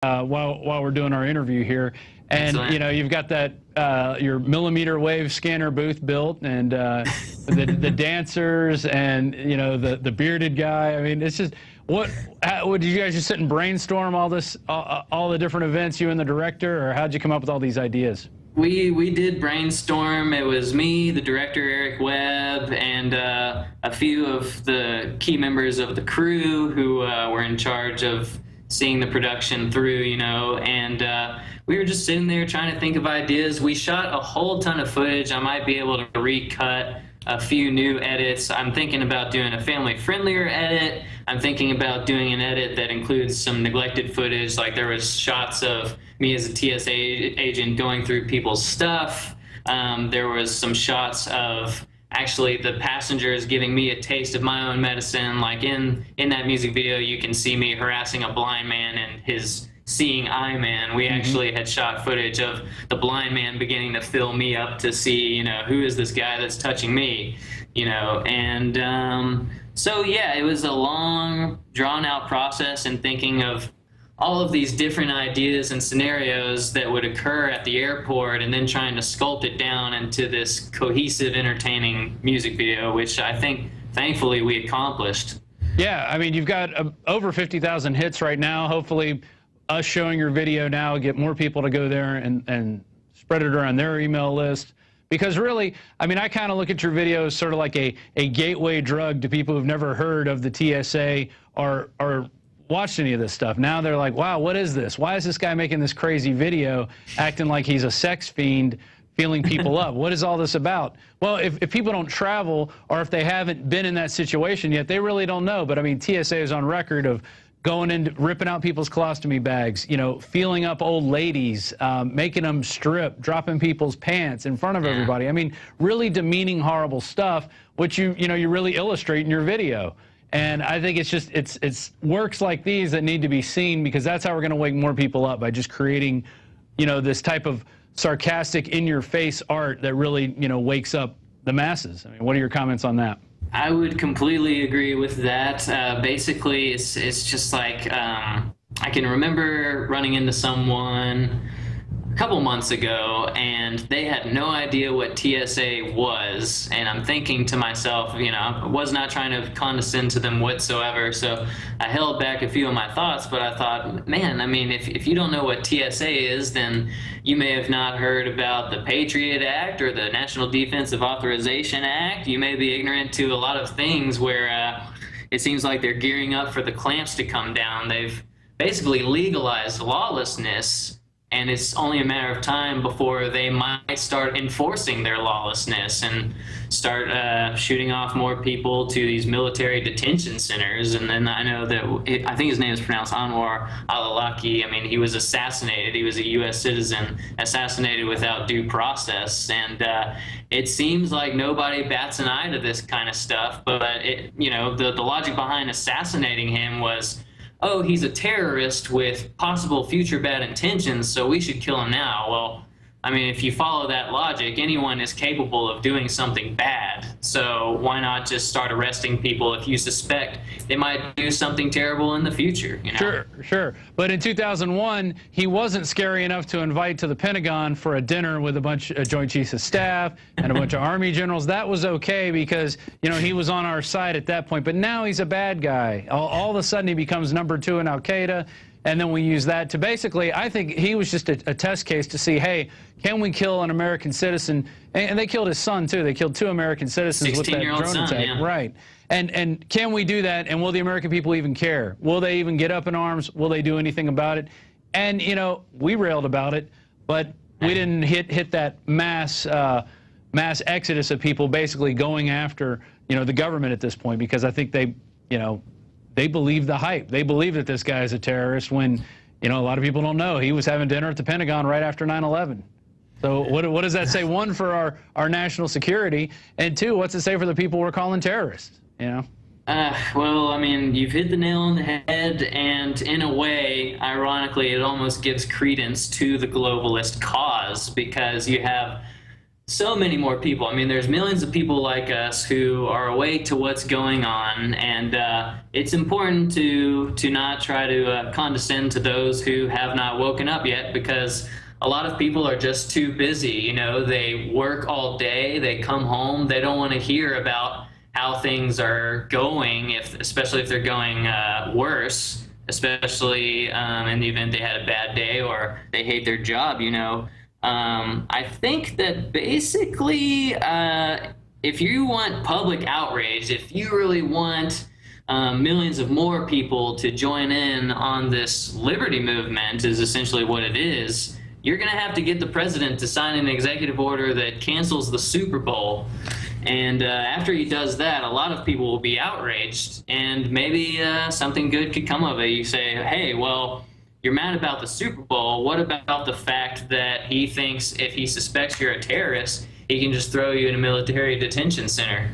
while we're doing our interview here, and you know, you've got that your millimeter wave scanner booth built, and the dancers, and you know, the bearded guy. I mean, it's just what did you guys just sit and brainstorm all this, all the different events, you and the director, or how'd you come up with all these ideas? We did brainstorm. It was me, the director Eric Webb, and a few of the key members of the crew who were in charge of seeing the production through, you know, and we were just sitting there trying to think of ideas. We shot a whole ton of footage. I might be able to recut a few new edits. I'm thinking about doing a family-friendlier edit. I'm thinking about doing an edit that includes some neglected footage, like there was shots of me as a TSA agent going through people's stuff. There was some shots of actually the passengers giving me a taste of my own medicine. Like in that music video, you can see me harassing a blind man and his seeing eye man. We actually had shot footage of the blind man beginning to fill me up to see, you know, who is this guy that's touching me, you know, and so yeah, it was a long, drawn-out process in thinking of all of these different ideas and scenarios that would occur at the airport, and then trying to sculpt it down into this cohesive, entertaining music video, which I think, thankfully, we accomplished. Yeah, I mean, you've got over 50,000 hits right now. Hopefully, us showing your video now will get more people to go there and spread it around their email list. Because really, I mean, I kind of look at your videos sort of like a gateway drug to people who've never heard of the TSA or watched any of this stuff. Now they're like, wow, what is this? Why is this guy making this crazy video acting like he's a sex fiend, feeling people up? What is all this about? Well, if people don't travel, or if they haven't been in that situation yet, they really don't know. But I mean, TSA is on record of going in, ripping out people's colostomy bags, you know, feeling up old ladies, making them strip, dropping people's pants in front of everybody. I mean, really demeaning, horrible stuff, which you really illustrate in your video. And I think it's just, it's works like these that need to be seen, because that's how we're going to wake more people up, by just creating, you know, this type of sarcastic, in-your-face art that really, you know, wakes up the masses. I mean, what are your comments on that? I would completely agree with that. Basically, it's just like I can remember running into someone a couple months ago, and they had no idea what TSA was, and I'm thinking to myself, you know, I was not trying to condescend to them whatsoever, so I held back a few of my thoughts, but I thought, man, I mean, if you don't know what TSA is, then you may have not heard about the Patriot Act or the National Defensive Authorization Act. You may be ignorant to a lot of things where it seems like they're gearing up for the clamps to come down. They've basically legalized lawlessness, and it's only a matter of time before they might start enforcing their lawlessness and start shooting off more people to these military detention centers. And then I know that, I think his name is pronounced Anwar al-Awlaki. I mean, he was assassinated. He was a U.S. citizen, assassinated without due process. And it seems like nobody bats an eye to this kind of stuff. But, you know, the logic behind assassinating him was, oh, he's a terrorist with possible future bad intentions, so we should kill him now. Well, I mean, if you follow that logic, anyone is capable of doing something bad. So why not just start arresting people if you suspect they might do something terrible in the future? You know? Sure. But in 2001, he wasn't scary enough to invite to the Pentagon for a dinner with a bunch of Joint Chiefs of Staff and a bunch of Army generals. That was okay because, you know, he was on our side at that point. But now he's a bad guy. All of a sudden, he becomes #2 in Al-Qaeda. And then we use that to basically, I think he was just a test case to see, hey, can we kill an American citizen? And they killed his son, too. They killed 2 American citizens with that drone attack. Yeah. Right. And can we do that? And will the American people even care? Will they even get up in arms? Will they do anything about it? And, you know, we railed about it, but we didn't hit that mass exodus of people basically going after, you know, the government at this point, because I think they, you know, they believe the hype. They believe that this guy is a terrorist when, you know, a lot of people don't know. He was having dinner at the Pentagon right after 9/11. So what does that say? One, for our national security, and 2, what's it say for the people we're calling terrorists, you know? Well, I mean, you've hit the nail on the head, and in a way, ironically, it almost gives credence to the globalist cause, because you have so many more people. I mean, there's millions of people like us who are awake to what's going on, and it's important to not try to condescend to those who have not woken up yet, because a lot of people are just too busy. You know, they work all day, they come home, they don't want to hear about how things are going, especially if they're going worse, especially in the event they had a bad day or they hate their job, you know. I think that basically, if you want public outrage, if you really want millions of more people to join in on this liberty movement, is essentially what it is, you're going to have to get the president to sign an executive order that cancels the Super Bowl. And after he does that, a lot of people will be outraged, and maybe something good could come of it. You say, hey, well, you're mad about the Super Bowl. What about the fact that he thinks if he suspects you're a terrorist, he can just throw you in a military detention center?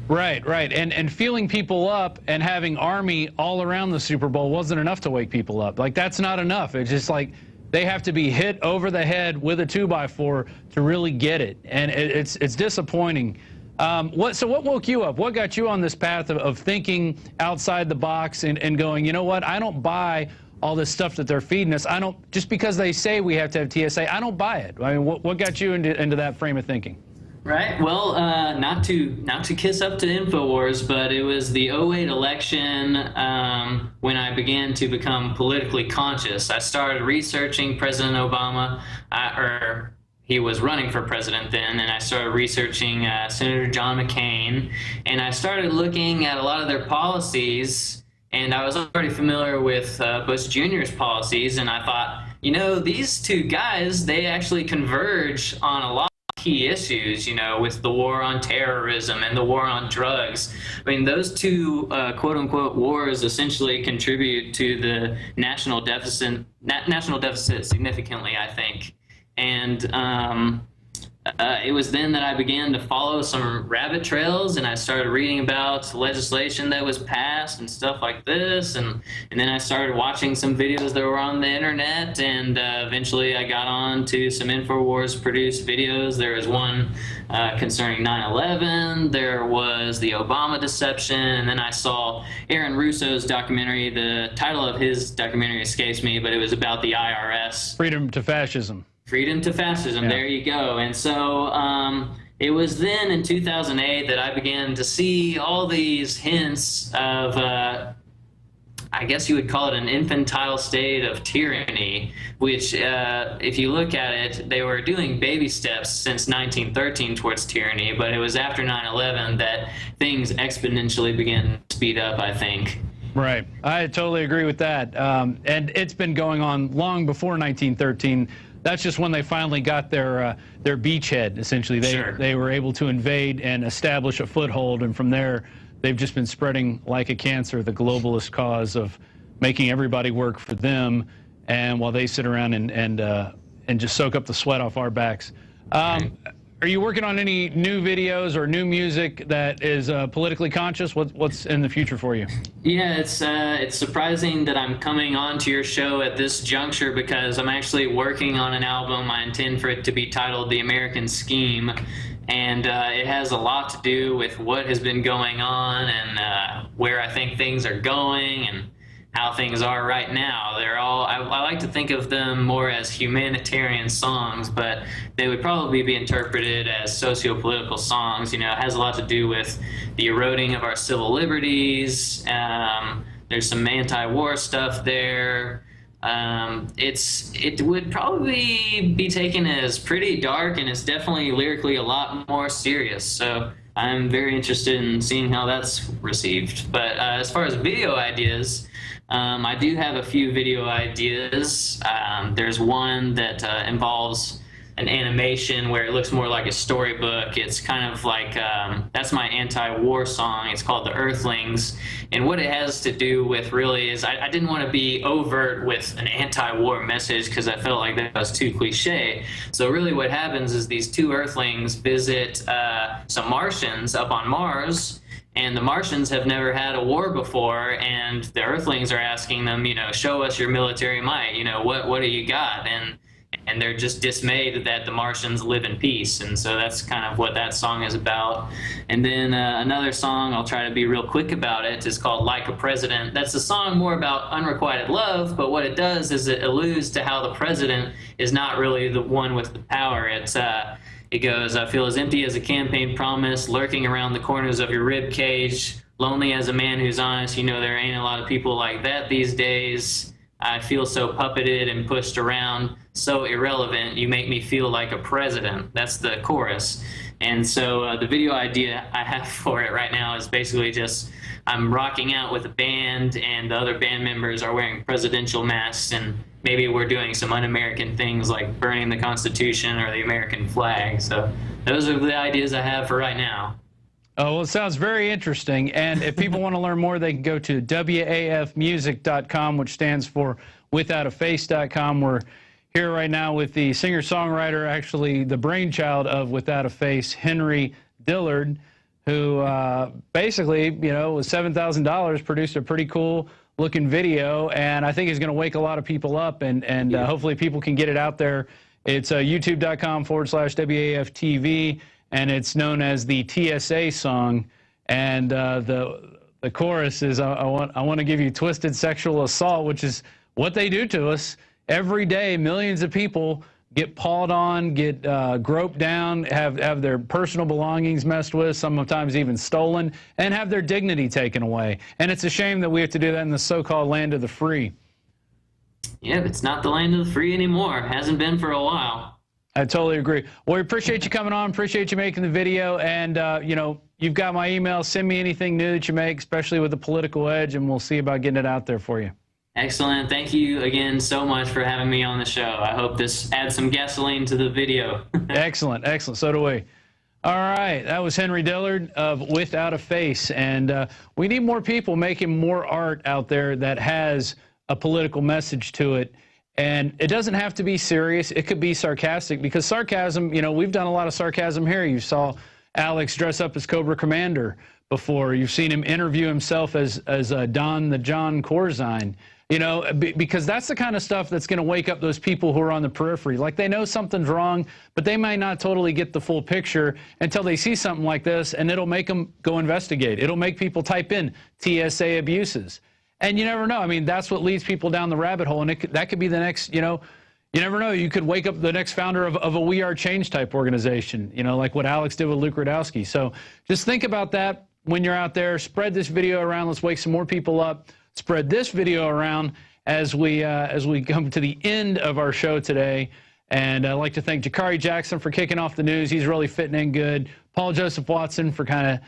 Right, right. And feeling people up and having army all around the Super Bowl wasn't enough to wake people up. Like, that's not enough. It's just like they have to be hit over the head with a 2x4 to really get it. And it's disappointing. So what woke you up? What got you on this path of thinking outside the box and going, you know what, I don't buy all this stuff that they're feeding us. I don't, just because they say we have to have TSA, I don't buy it. I mean, what got you into that frame of thinking? Right. Well, not to kiss up to INFOWARS, but it was the '08 election when I began to become politically conscious. I started researching President Obama, or he was running for president then, and I started researching Senator John McCain, and I started looking at a lot of their policies. And I was already familiar with Bush Jr.'s policies, and I thought, you know, these two guys, they actually converge on a lot of key issues, you know, with the war on terrorism and the war on drugs. I mean, those two quote-unquote wars essentially contribute to the national deficit significantly, I think. And it was then that I began to follow some rabbit trails, and I started reading about legislation that was passed and stuff like this, and then I started watching some videos that were on the internet, and eventually I got on to some INFOWARS produced videos. There was one concerning 9/11, there was the Obama deception, and then I saw Aaron Russo's documentary. The title of his documentary escapes me, but it was about the IRS. Freedom to Fascism. Freedom to Fascism, yeah. There you go. And so it was then in 2008 that I began to see all these hints of, I guess you would call it an infantile state of tyranny, which if you look at it, they were doing baby steps since 1913 towards tyranny, but it was after 9/11 that things exponentially began to speed up, I think. Right. I totally agree with that. And it's been going on long before 1913. That's just when they finally got their beachhead, essentially. They were able to invade and establish a foothold, and from there, they've just been spreading like a cancer the globalist cause of making everybody work for them, and while they sit around and just soak up the sweat off our backs. Are you working on any new videos or new music that is politically conscious? What's in the future for you? Yeah, it's surprising that I'm coming on to your show at this juncture, because I'm actually working on an album. I intend for it to be titled The American Scheme, and it has a lot to do with what has been going on and where I think things are going and how things are right now. They're all, I like to think of them more as humanitarian songs, but they would probably be interpreted as socio-political songs. You know, it has a lot to do with the eroding of our civil liberties. There's some anti-war stuff there. It would probably be taken as pretty dark, and it's definitely lyrically a lot more serious. So I'm very interested in seeing how that's received. But as far as video ideas, I do have a few video ideas. There's one that involves an animation where it looks more like a storybook. It's kind of like, that's my anti-war song. It's called The Earthlings. And what it has to do with really is I didn't want to be overt with an anti-war message because I felt like that was too cliche. So really what happens is these two Earthlings visit some Martians up on Mars, and the Martians have never had a war before, and the Earthlings are asking them, you know, show us your military might, you know, what do you got? and they're just dismayed that the Martians live in peace. And so that's kind of what that song is about. And then another song, I'll try to be real quick about it, is called Like a President. That's a song more about unrequited love, but what it does is it alludes to how the president is not really the one with the power. It goes, I feel as empty as a campaign promise, lurking around the corners of your rib cage, lonely as a man who's honest. You know, there ain't a lot of people like that these days. I feel so puppeted and pushed around, so irrelevant. You make me feel like a president. That's the chorus. And so the video idea I have for it right now is basically just I'm rocking out with a band, and the other band members are wearing presidential masks, and maybe we're doing some un-American things like burning the Constitution or the American flag. So those are the ideas I have for right now. Oh, well, it sounds very interesting. And if people want to learn more, they can go to wafmusic.com, which stands for withoutaface.com. We're here right now with the singer-songwriter, actually the brainchild of Without a Face, Henry Dillard, who basically, you know, with $7,000 produced a pretty cool looking video, and I think is going to wake a lot of people up, and hopefully people can get it out there. It's youtube.com/WAFTV. And it's known as the TSA song, and the chorus is I want to give you twisted sexual assault, which is what they do to us every day. Millions of people get pawed on, get groped down, have their personal belongings messed with, sometimes even stolen, and have their dignity taken away. And it's a shame that we have to do that in the so-called land of the free. Yeah, it's not the land of the free anymore. Hasn't been for a while. I totally agree. Well, we appreciate you coming on. Appreciate you making the video. And, you know, you've got my email. Send me anything new that you make, especially with the political edge, and we'll see about getting it out there for you. Excellent. Thank you again so much for having me on the show. I hope this adds some gasoline to the video. Excellent. Excellent. So do we. All right. That was Henry Dillard of Without a Face. And we need more people making more art out there that has a political message to it. And it doesn't have to be serious. It could be sarcastic, because sarcasm, you know, we've done a lot of sarcasm here. You saw Alex dress up as Cobra Commander before. You've seen him interview himself as Don the John Corzine, you know, because that's the kind of stuff that's going to wake up those people who are on the periphery. Like, they know something's wrong, but they might not totally get the full picture until they see something like this, and it'll make them go investigate. It'll make people type in TSA abuses. And you never know. I mean, that's what leads people down the rabbit hole. And that could be the next, you know, you never know. You could wake up the next founder of a We Are Change type organization, you know, like what Alex did with Luke Rudowski. So just think about that when you're out there. Spread this video around. Let's wake some more people up. Spread this video around as we come to the end of our show today. And I'd like to thank Jakari Jackson for kicking off the news. He's really fitting in good. Paul Joseph Watson for kind of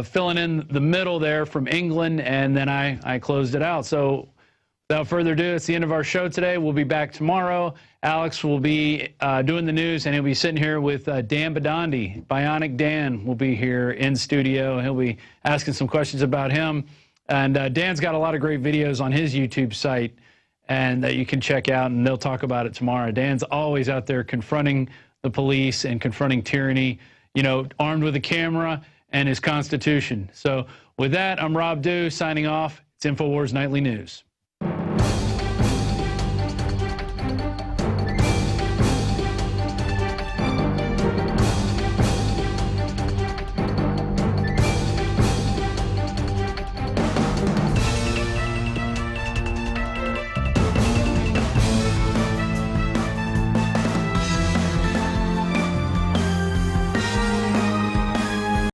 filling in the middle there from England, and then I closed it out. So without further ado, it's the end of our show today. We'll be back tomorrow. Alex will be doing the news, and he'll be sitting here with Dan Badandi. Bionic Dan will be here in studio. He'll be asking some questions about him. And Dan's got a lot of great videos on his YouTube site and that you can check out, and they'll talk about it tomorrow. Dan's always out there confronting the police and confronting tyranny, you know, armed with a camera and his Constitution. So with that, I'm Rob Dew signing off. It's InfoWars Nightly News.